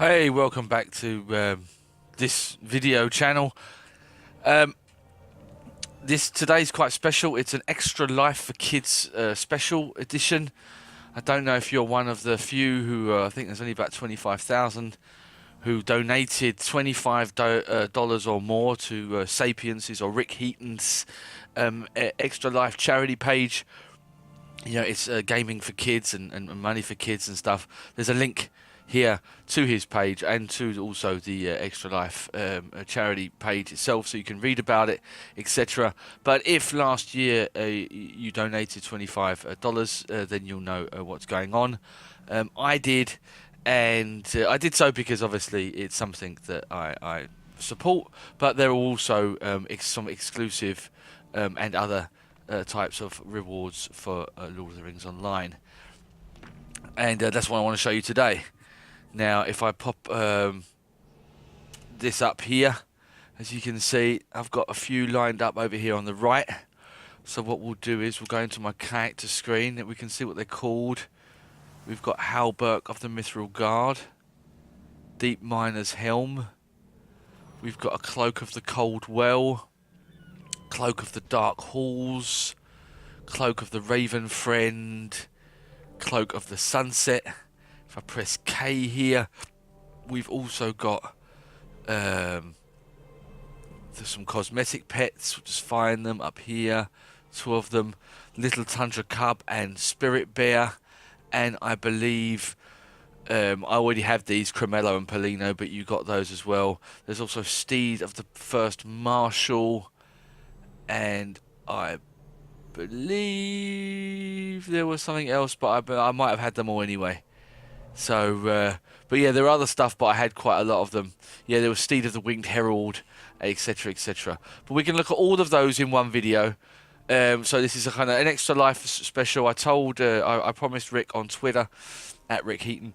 Hey, welcome back to this video channel. Um, today's quite special. It's an Extra Life for Kids special edition. I don't know if you're one of the few who I think there's only about 25,000 who donated $25 or more to Sapience's or Rick Heaton's Extra Life charity page. You know, it's gaming for kids and money for kids and stuff. There's a link here to his page and to also the Extra Life charity page itself, so you can read about it, etc. But if last year you donated $25, then you'll know what's going on. I did, and I did so because obviously it's something that I support, but there are also some exclusive and other types of rewards for Lord of the Rings Online, and that's what I want to show you today. Now, if I pop this up here, as you can see, I've got a few lined up over here on the right. So what we'll do is we'll go into my character screen and we can see what they're called. We've got Halberg of the Mithril Guard, Deep Miner's Helm. We've got a Cloak of the Cold Well, Cloak of the Dark Halls, Cloak of the Raven Friend, Cloak of the Sunset. If I press K here, we've also got there's some cosmetic pets. We'll just find them up here. Two of them, Little Tundra Cub and Spirit Bear. And I believe I already have these, Cremello and Polino, but you got those as well. There's also Steed of the First Marshal, and I believe there was something else, but I might have had them all anyway. So, but yeah, there are other stuff, but I had quite a lot of them. Yeah, there was Steed of the Winged Herald, etc., etc. But we can look at all of those in one video. So this is a kind of an Extra Life special. I promised Rick on Twitter, at Rick Heaton,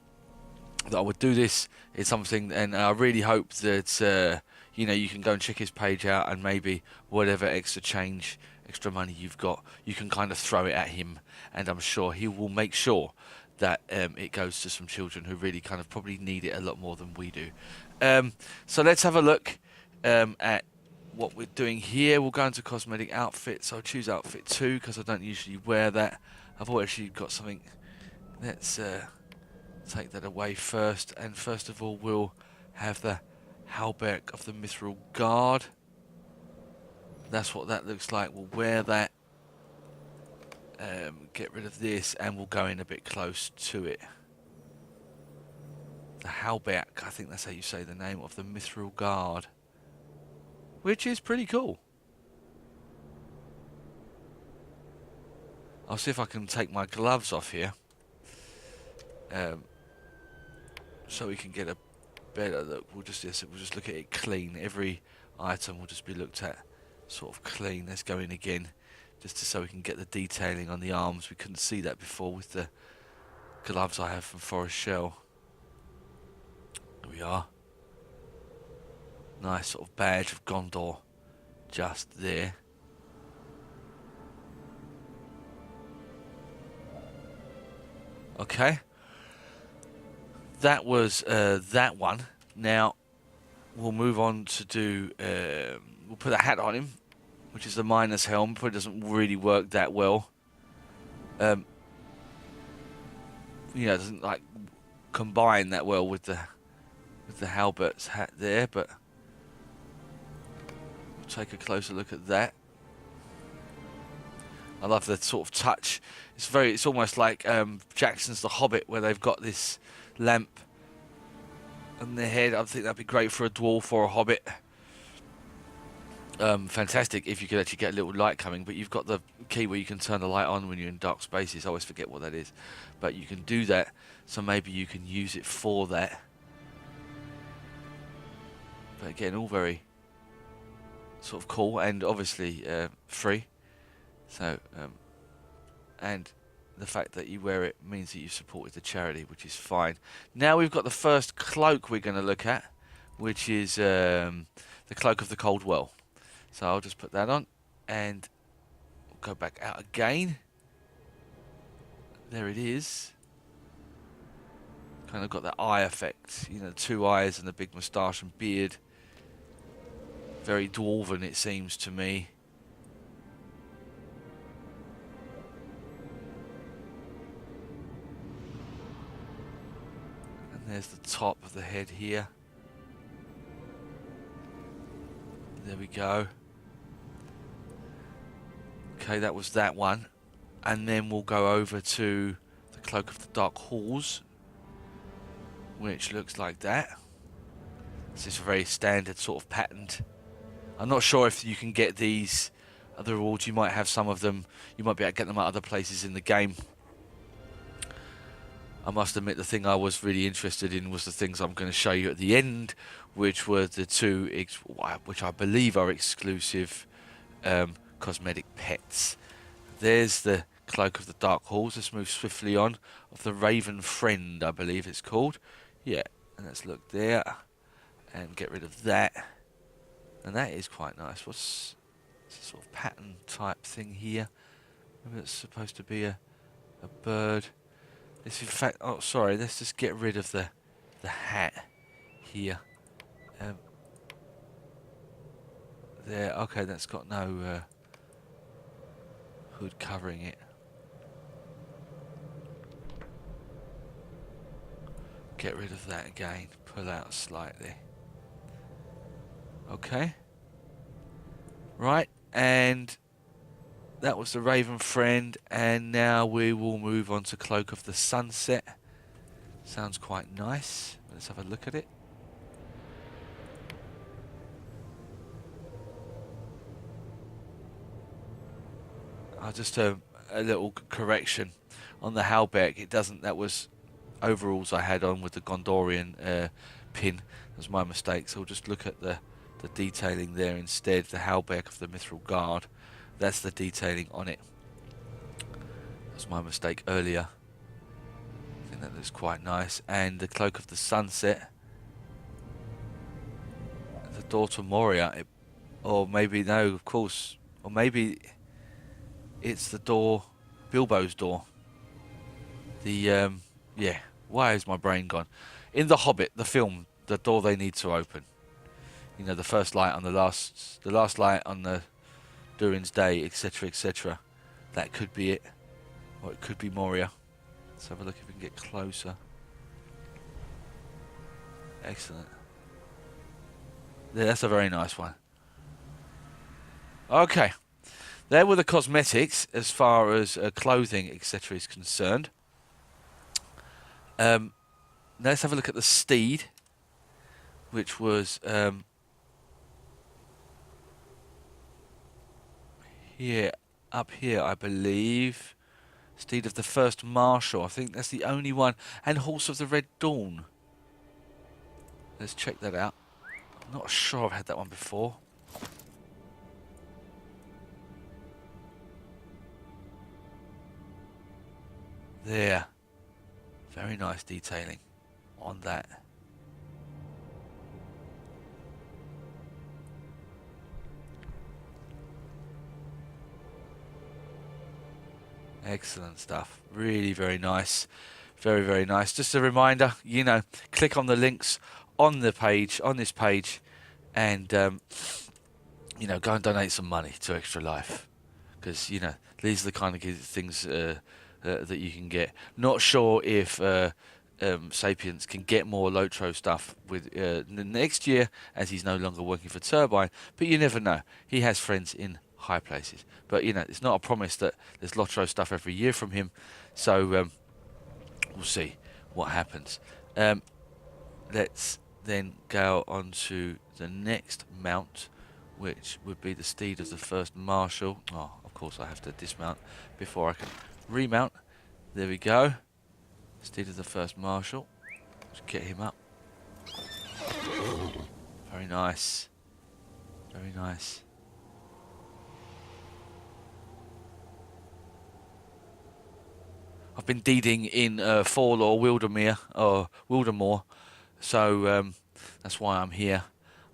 that I would do this. It's something, and I really hope that you know, you can go and check his page out, and maybe whatever extra change, extra money you've got, you can kind of throw it at him, and I'm sure he will make sure that it goes to some children who really kind of probably need it a lot more than we do. So let's have a look at what we're doing here. We'll go into cosmetic outfits. I'll choose outfit 2 because I don't usually wear that. I've actually got something. Let's take that away first, and first of all we'll have the Halberg of the Mithril Guard. That's what that looks like. We'll wear that. Get rid of this, and we'll go in a bit close to it. The Halberg, I think that's how you say the name, of the Mithril Guard, which is pretty cool. I'll see if I can take my gloves off here, so we can get a better look. We'll just look at it clean. Every item will just be looked at sort of clean. Let's go in again, just so we can get the detailing on the arms. We couldn't see that before with the gloves I have from Forest Shell. There we are. Nice sort of badge of Gondor just there. Okay. That was that one. Now we'll move on to do we'll put a hat on him, which is the miner's helm. Probably doesn't really work that well. You know, it doesn't like combine that well with the Halbert's hat there, but we'll take a closer look at that. I love the sort of touch. It's almost like Jackson's The Hobbit, where they've got this lamp on their head. I think that'd be great for a dwarf or a hobbit. Fantastic if you could actually get a little light coming, but you've got the key where you can turn the light on when you're in dark spaces. I always forget what that is, but you can do that, so maybe you can use it for that. But again, all very sort of cool, and obviously free. So and the fact that you wear it means that you've supported the charity, which is fine. Now we've got the first cloak we're going to look at, which is the Cloak of the Cold Well. So I'll just put that on, and we'll go back out again. There it is. Kind of got that eye effect, you know, 2 eyes and a big moustache and beard. Very dwarven, it seems to me. And there's the top of the head here. There we go. Okay, that was that one. And then we'll go over to the Cloak of the Dark Halls, which looks like that. This is a very standard sort of patterned. I'm not sure if you can get these other rewards. You might have some of them. You might be able to get them at other places in the game. I must admit, the thing I was really interested in was the things I'm going to show you at the end, which were the 2, which I believe are exclusive cosmetic pets. There's the Cloak of the Dark Halls. Let's move swiftly on. Of the Raven Friend, I believe it's called. Yeah, and let's look there and get rid of that. And that is quite nice. What's a sort of pattern type thing here? Maybe it's supposed to be a bird. This, in fact, oh sorry, let's just get rid of the hat here. There, okay, that's got no hood covering it. Get rid of that again, pull out slightly. Okay. Right, and that was the Raven Friend, and now we will move on to Cloak of the Sunset. Sounds quite nice. Let's have a look at it. Just a little correction on the Halberd. It doesn't. That was overalls I had on with the Gondorian pin. That was my mistake. So we'll just look at the detailing there instead. The Halberd of the Mithril Guard. That's the detailing on it. That's my mistake earlier. I think that looks quite nice. And the Cloak of the Sunset. The door to Moria. Or maybe, no, of course. Or maybe it's the door, Bilbo's door. The, yeah. Why is my brain gone? In The Hobbit, the film, the door they need to open. You know, the first light on the last light on the Durin's Day, etc., etc. That could be it, or it could be Moria. Let's have a look if we can get closer. Excellent. Yeah, that's a very nice one. Okay, there were the cosmetics as far as clothing, etc., is concerned. Let's have a look at the steed, which was here, up here, I believe. Steed of the First Marshal. I think that's the only one. And Horse of the Red Dawn. Let's check that out. I'm not sure I've had that one before. There. Very nice detailing on that. Excellent stuff. Really very nice. Very, very nice. Just a reminder, you know, click on the links on the page, on this page, and, you know, go and donate some money to Extra Life. Because, you know, these are the kind of things that you can get. Not sure if Sapiens can get more LotRO stuff with next year, as he's no longer working for Turbine, but you never know. He has friends in high places. But, you know, it's not a promise that there's LotRO stuff every year from him, so we'll see what happens. Let's then go on to the next mount, which would be the Steed of the First Marshal. Oh, of course I have to dismount before I can remount. There we go. Steed of the First Marshal. Let's get him up. Very nice. Very nice. I've been deeding in Fall or Wildermore, so that's why I'm here.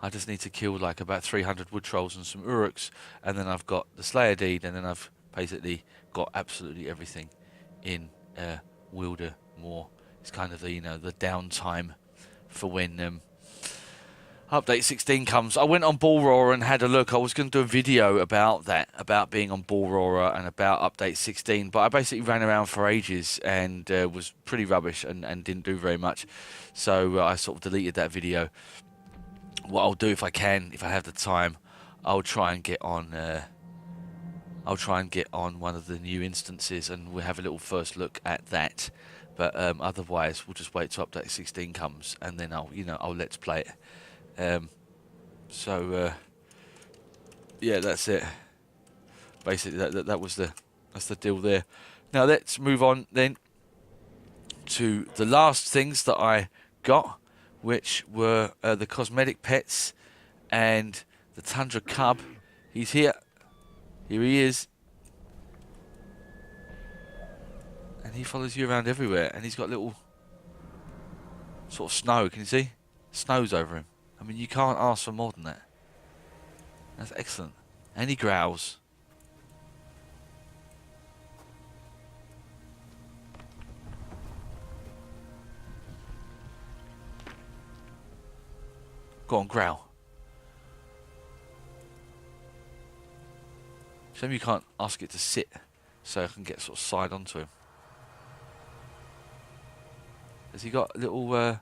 I just need to kill like about 300 wood trolls and some uruks, and then I've got the Slayer deed, and then I've basically got absolutely everything in Wildermore It's kind of the, you know, the downtime for when update 16 comes. I went on Bullroarer and had a look. I was going to do a video about that, about being on Bullroarer and about update 16, but I basically ran around for ages and was pretty rubbish and didn't do very much. So I sort of deleted that video. What I'll do, if I can, if I have the time, I'll try and get on one of the new instances and we'll have a little first look at that. But otherwise, we'll just wait till update 16 comes and then I'll let's play it. Yeah, that's it. Basically, that's the deal there. Now let's move on then to the last things that I got, which were the cosmetic pets and the Tundra Cub. He's here. Here he is. And he follows you around everywhere. And he's got little sort of snow. Can you see? Snow's over him. I mean, you can't ask for more than that. That's excellent. And he growls. Go on, growl. Shame you can't ask it to sit so I can get sort of side onto him. Has he got a little...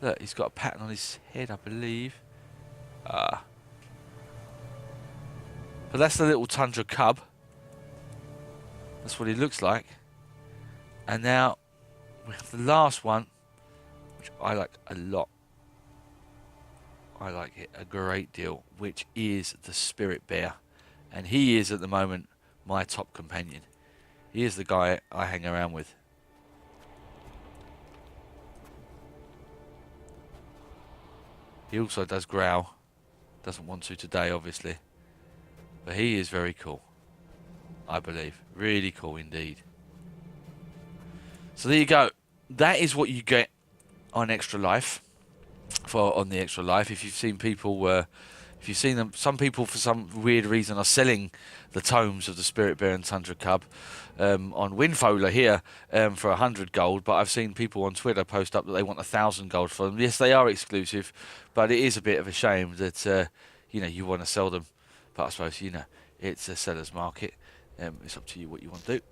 look, he's got a pattern on his head, I believe. But that's the little Tundra Cub. That's what he looks like. And now we have the last one, which I like a lot. I like it a great deal, which is the Spirit Bear. And he is, at the moment, my top companion. He is the guy I hang around with. He also does growl. Doesn't want to today, obviously. But he is very cool, I believe. Really cool indeed. So there you go. That is what you get on Extra Life. On the Extra Life. If you've seen people... if you've seen them... Some people, for some weird reason, are selling the tomes of the Spirit Bear and Tundra Cub on Windfola here for 100 gold, but I've seen people on Twitter post up that they want 1,000 gold for them. Yes, they are exclusive, but it is a bit of a shame that you want to sell them. But I suppose it's a seller's market. It's up to you what you want to do.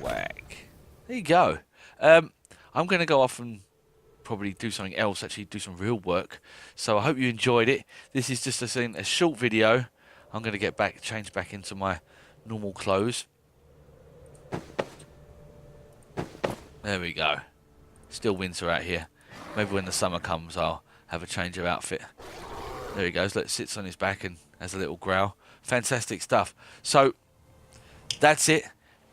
Whack. There you go. I'm going to go off and probably do something else, actually do some real work. So I hope you enjoyed it. This is just a short video. I'm going to change back into my normal clothes. There we go. Still winter out here. Maybe when the summer comes I'll have a change of outfit. There he goes. Look, sits on his back and has a little growl. Fantastic stuff. So that's it.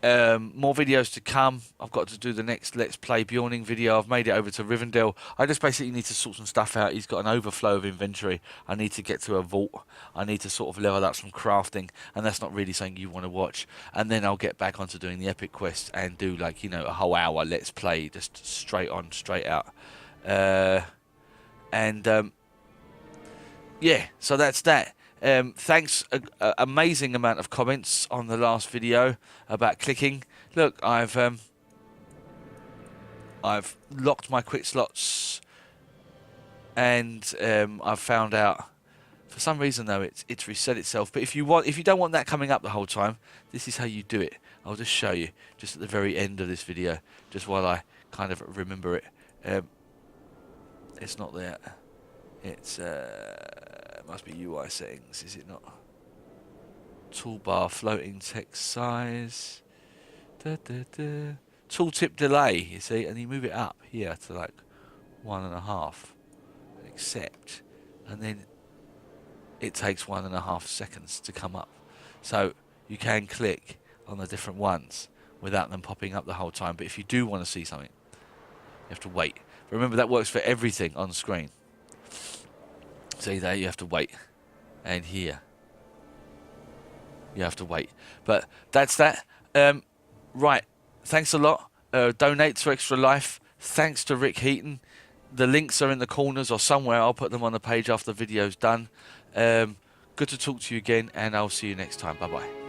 More videos to come. I've got to do the next Let's Play Bjorning video. I've made it over to Rivendell. I just basically need to sort some stuff out. He's got an overflow of inventory. I need to get to a vault. I need to sort of level up some crafting, and that's not really something you want to watch. And then I'll get back onto doing the epic quest and do a whole hour Let's Play, just straight on, straight out. Yeah, so that's that. Thanks, amazing amount of comments on the last video about clicking. Look, I've locked my quick slots, and I've found out for some reason though it's reset itself. But if you don't want that coming up the whole time, this is how you do it. I'll just show you just at the very end of this video, just while I kind of remember it. It's not there. It's it must be UI settings, is it not? Toolbar, floating text size, tooltip delay, you see, and you move it up here to like 1.5, accept, and then it takes 1.5 seconds to come up. So you can click on the different ones without them popping up the whole time. But if you do want to see something, you have to wait. Remember, that works for everything on screen. See there, you have to wait. And here, you have to wait. But that's that. Right, thanks a lot. Donate to Extra Life. Thanks to Rick Heaton. The links are in the corners or somewhere. I'll put them on the page after the video's done. Good to talk to you again, and I'll see you next time. Bye-bye.